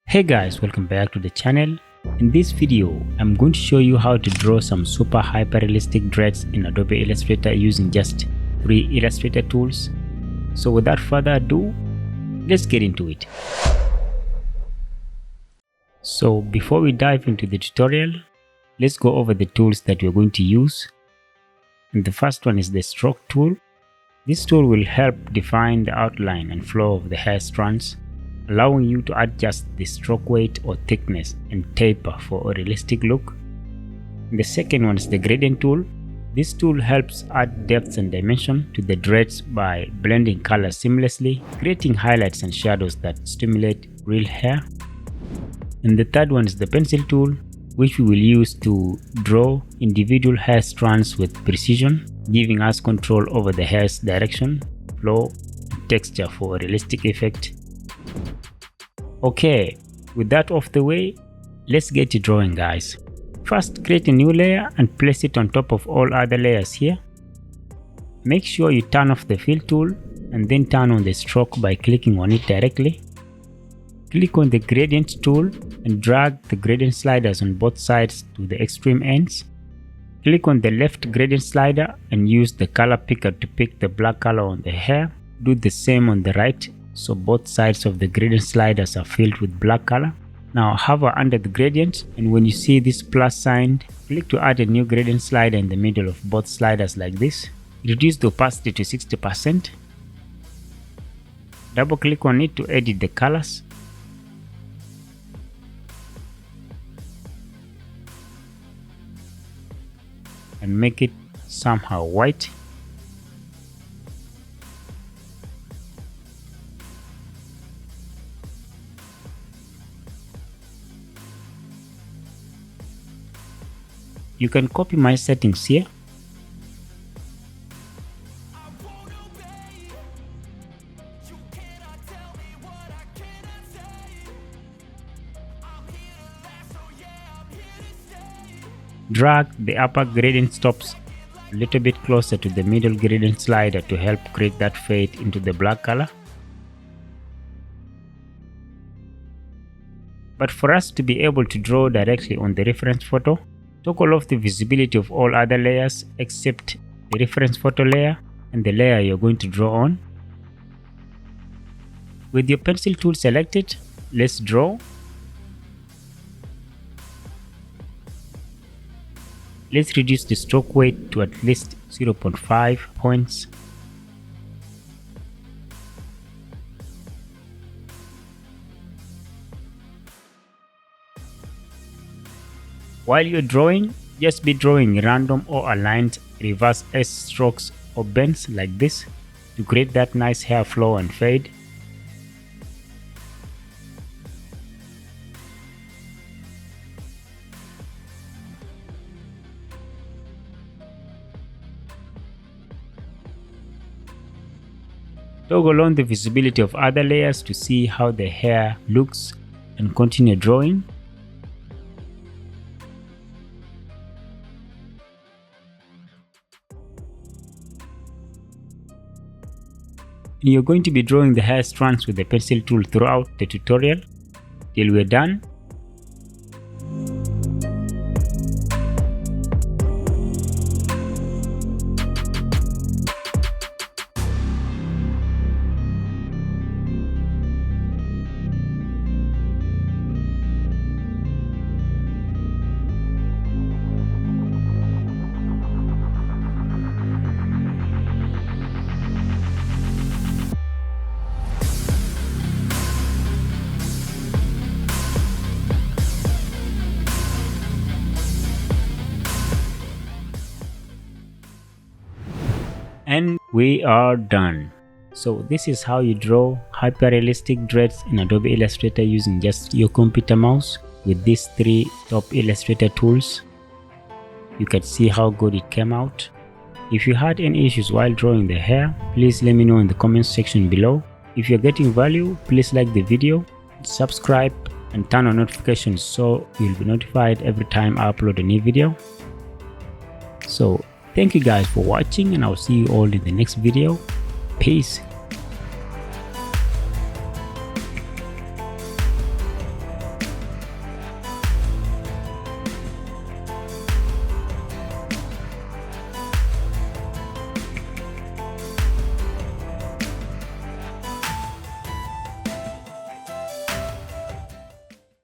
Hey guys, welcome back to the channel. In this video, I'm going to show you how to draw some super hyper realistic dreads in Adobe Illustrator using just 3 Illustrator tools. So without further ado, let's get into it. So before we dive into the tutorial, let's go over the tools that we're going to use. And the first one is the stroke tool. This tool will help define the outline and flow of the hair strands, allowing you to adjust the stroke weight or thickness and taper for a realistic look. The second one is the gradient tool. This tool helps add depth and dimension to the dreads by blending colors seamlessly, creating highlights and shadows that stimulate real hair. And the third one is the pencil tool, which we will use to draw individual hair strands with precision, giving us control over the hair's direction, flow, and texture for a realistic effect. Okay, with that off the way, let's get to drawing, guys. First, create a new layer and place it on top of all other layers here. Make sure you turn off the fill tool and then turn on the stroke by clicking on it directly. Click on the gradient tool and drag the gradient sliders on both sides to the extreme ends. Click on the left gradient slider and use the color picker to pick the black color on the hair. Do the same on the right, so both sides of the gradient sliders are filled with black color. Now hover under the gradient, and when you see this plus sign, click to add a new gradient slider in the middle of both sliders like this. Reduce the opacity to 60%. Double click on it to edit the colors. And make it somehow white. You can copy my settings here. Drag the upper gradient stops a little bit closer to the middle gradient slider to help create that fade into the black color. But for us to be able to draw directly on the reference photo, toggle off the visibility of all other layers except the reference photo layer and the layer you're going to draw on. With your pencil tool selected, let's draw. Let's reduce the stroke weight to at least 0.5 points. While you're drawing, just be drawing random or aligned reverse S strokes or bends like this to create that nice hair flow and fade. Toggle on the visibility of other layers to see how the hair looks and continue drawing. You're going to be drawing the hair strands with the pencil tool throughout the tutorial till we're done. And we are done. So this is how you draw hyper realistic dreads in Adobe Illustrator using just your computer mouse with these 3 top Illustrator tools. You can see how good it came out. If you had any issues while drawing the hair, please let me know in the comments section below. If you're getting value, please like the video, subscribe and turn on notifications so you'll be notified every time I upload a new video. So thank you guys for watching, and I'll see you all in the next video. Peace.